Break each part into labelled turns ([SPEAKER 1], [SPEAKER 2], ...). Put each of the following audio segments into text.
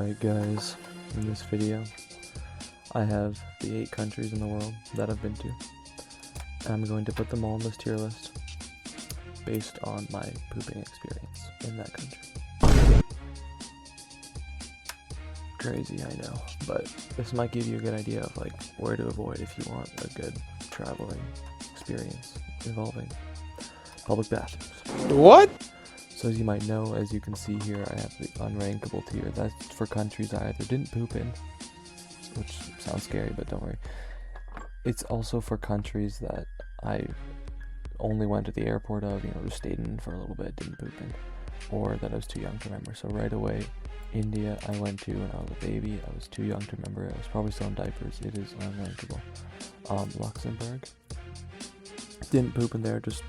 [SPEAKER 1] Alright guys, in this video, I have the 8 countries in the world that I've been to. I'm going to put them all on this tier list based on my pooping experience in that country. Crazy, I know, but this might give you a good idea of like where to avoid if you want a good traveling experience involving public bathrooms.
[SPEAKER 2] What?
[SPEAKER 1] So as you might know, as you can see here, I have the unrankable tier. That's for countries I either didn't poop in, which sounds scary, but don't worry. It's also for countries that I only went to the airport of, just stayed in for a little bit, didn't poop in, or that I was too young to remember. So right away, India I went to when I was a baby. I was too young to remember it. I was probably still in diapers. It is unrankable. Luxembourg, didn't poop in there, just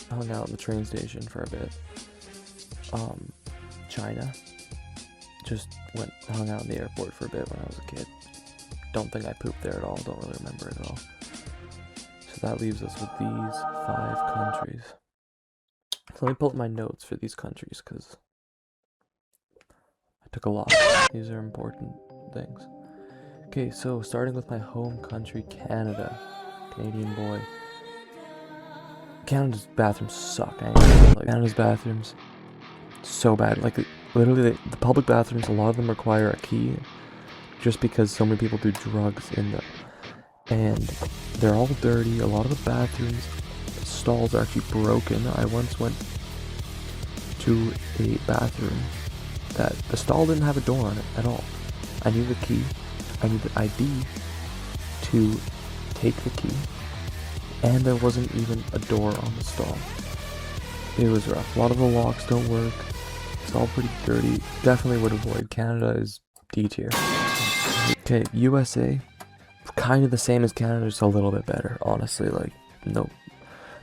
[SPEAKER 1] hung out in the train station for a bit. China, just hung out in the airport for a bit when I was a kid. Don't think I pooped there at all, don't really remember it at all. So that leaves us with these 5 countries. So let me pull up my notes for these countries, because I took a lot. These are important things. Okay, so starting with my home country, Canada. Canadian boy. Canada's bathrooms suck. Canada's bathrooms, so bad. Like, literally, the public bathrooms, a lot of them require a key, just because so many people do drugs in them. And they're all dirty. A lot of the bathrooms, stalls are actually broken. I once went to a bathroom that the stall didn't have a door on it at all. I needed a key. I needed ID to take the key. And there wasn't even a door on the stall. It was rough. A lot of the locks don't work. It's all pretty dirty. Definitely would avoid. Canada is D tier. Okay, USA, kind of the same as Canada, just a little bit better, honestly. Like, nope.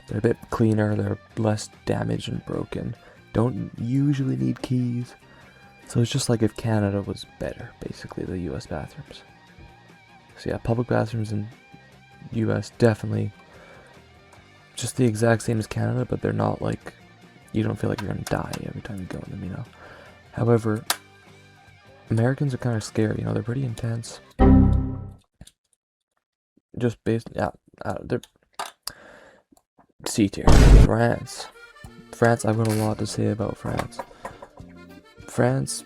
[SPEAKER 1] They're a bit cleaner, they're less damaged and broken. Don't usually need keys. So it's just like if Canada was better, basically, the US bathrooms. So yeah, public bathrooms in US definitely just the exact same as Canada, but they're not like, you don't feel like you're gonna die every time you go in them, However, Americans are kind of scary, they're pretty intense. Just they're C tier. France, I've got a lot to say about France. France,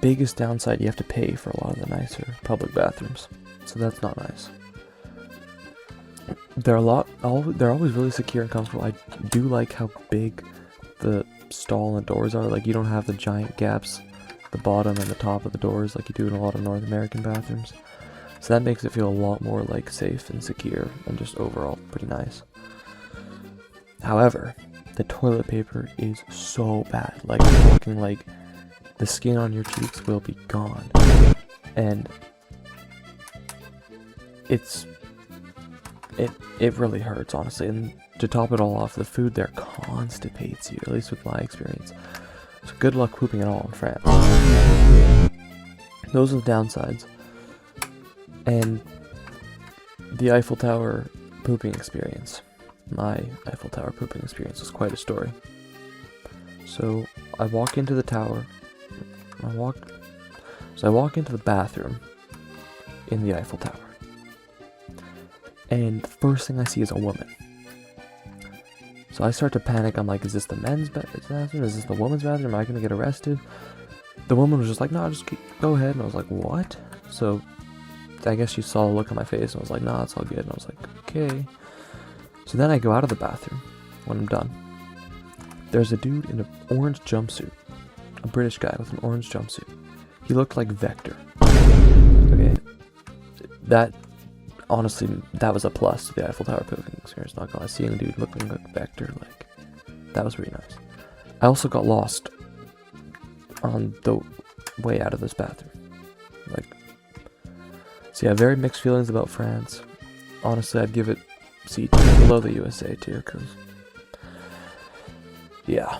[SPEAKER 1] biggest downside, you have to pay for a lot of the nicer public bathrooms, so that's not nice. They're always really secure and comfortable. I do like how big the stall and the doors are. Like, you don't have the giant gaps at the bottom and the top of the doors like you do in a lot of North American bathrooms. So that makes it feel a lot more like safe and secure and just overall pretty nice. However, the toilet paper is so bad. Like, I'm talking like the skin on your cheeks will be gone. And it really hurts, honestly. And to top it all off, the food there constipates you, at least with my experience. So good luck pooping at all in France. Those are the downsides. And the Eiffel Tower pooping experience. My Eiffel Tower pooping experience was quite a story. So I walk into the tower. I walk into the bathroom in the Eiffel Tower. And the first thing I see is a woman. So I start to panic. I'm like, is this the men's bathroom? Is this the woman's bathroom? Am I gonna get arrested? The woman was just like, no, go ahead. And I was like, what? So I guess she saw a look on my face and was like, nah, it's all good. And I was like, okay. So then I go out of the bathroom when I'm done. There's a dude in an orange jumpsuit. A British guy with an orange jumpsuit. He looked like Vector. Okay. Honestly, that was a plus to the Eiffel Tower pooping experience, not gonna lie. Seeing a dude looking like Vector, that was really nice. I also got lost on the way out of this bathroom. So yeah, very mixed feelings about France. Honestly, I'd give it C tier, below the USA tier, because, yeah.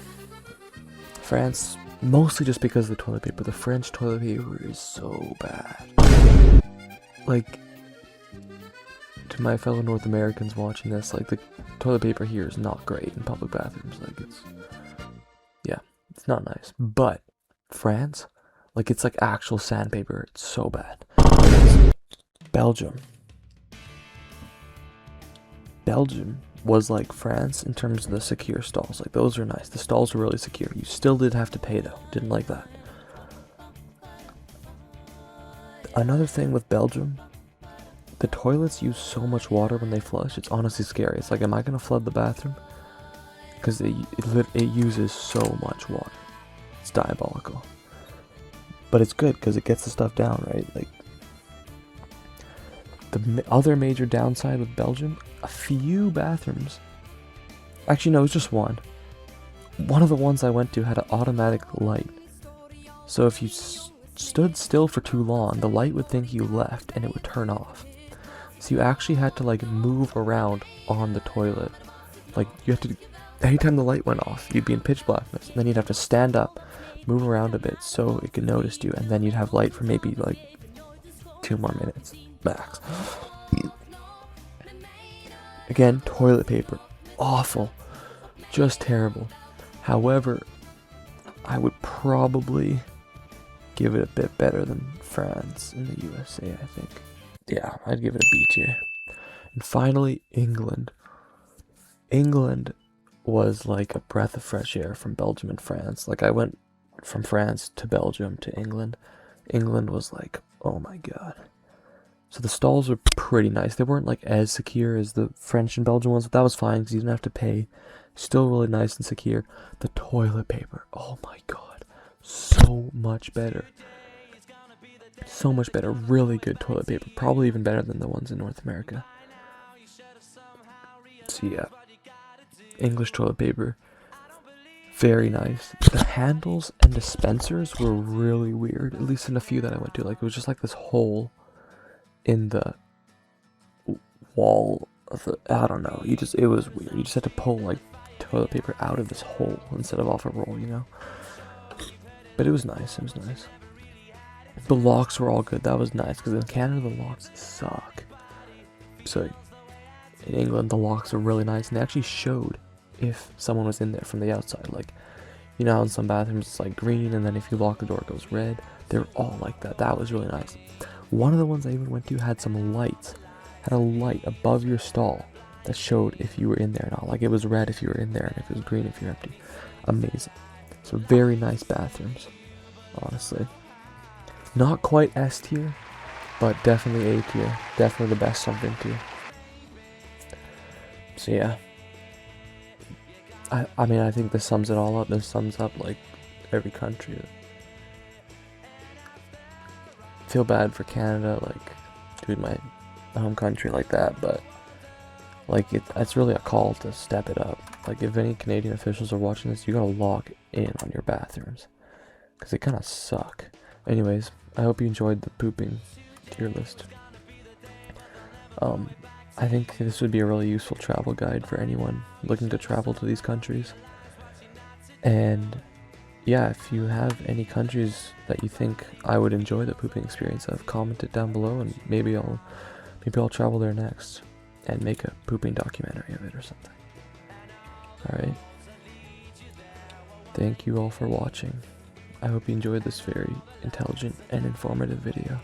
[SPEAKER 1] France, mostly just because of the toilet paper. The French toilet paper is so bad. Like, to my fellow North Americans watching this, the toilet paper here is not great in public bathrooms. It's not nice. But France, Like, it's like actual sandpaper. It's so bad. Belgium. Belgium was like France in terms of the secure stalls. Like, those are nice. The stalls were really secure. You still did have to pay though. Didn't like that. Another thing with Belgium, the toilets use so much water when they flush. It's honestly scary. It's like, am I gonna flood the bathroom? Because it uses so much water. It's diabolical. But it's good because it gets the stuff down, right? Like, the other major downside with Belgium, a few bathrooms. Actually, no, it was just one. One of the ones I went to had an automatic light. So if you stood still for too long, the light would think you left and it would turn off. So you actually had to like move around on the toilet. Like, you had to, anytime the light went off, you'd be in pitch blackness. And then you'd have to stand up, move around a bit so it could notice you. And then you'd have light for maybe like 2 more minutes max. Again, toilet paper, awful, just terrible. However, I would probably give it a bit better than France and the USA, I think. Yeah, I'd give it a B tier. And finally, England. England was like a breath of fresh air from Belgium and France. Like, I went from France to Belgium to England. England was like, oh my god. So the stalls were pretty nice. They weren't like as secure as the French and Belgian ones, but that was fine because you didn't have to pay. Still really nice and secure. The toilet paper, oh my god, so much better. So much better. Really good toilet paper. Probably even better than the ones in North America. So yeah, English toilet paper, very nice. The handles and dispensers were really weird, at least in a few that I went to. Like, it was just like this hole in the wall of the, I don't know, it was weird. You just had to pull like toilet paper out of this hole instead of off a roll, you know? But it was nice, The locks were all good, that was nice, because in Canada the locks suck. So in England the locks are really nice, and they actually showed if someone was in there from the outside. Like, you know how in some bathrooms it's like green, and then if you lock the door it goes red. They were all like that. That was really nice. One of the ones I even went to had some lights. Had a light above your stall that showed if you were in there or not. Like, it was red if you were in there, and if it was green if you're empty. Amazing. So very nice bathrooms, honestly. Not quite S tier, but definitely A tier. Definitely the best I've been to. So yeah. I mean, I think this sums it all up. This sums up like every country. Feel bad for Canada, like, doing my home country like that, but like, it's really a call to step it up. Like, if any Canadian officials are watching this, you gotta lock in on your bathrooms, because they kind of suck. Anyways, I hope you enjoyed the pooping tier list. I think this would be a really useful travel guide for anyone looking to travel to these countries. And yeah, if you have any countries that you think I would enjoy the pooping experience of, comment it down below, and maybe I'll travel there next and make a pooping documentary of it or something. Alright. Thank you all for watching. I hope you enjoyed this very intelligent and informative video.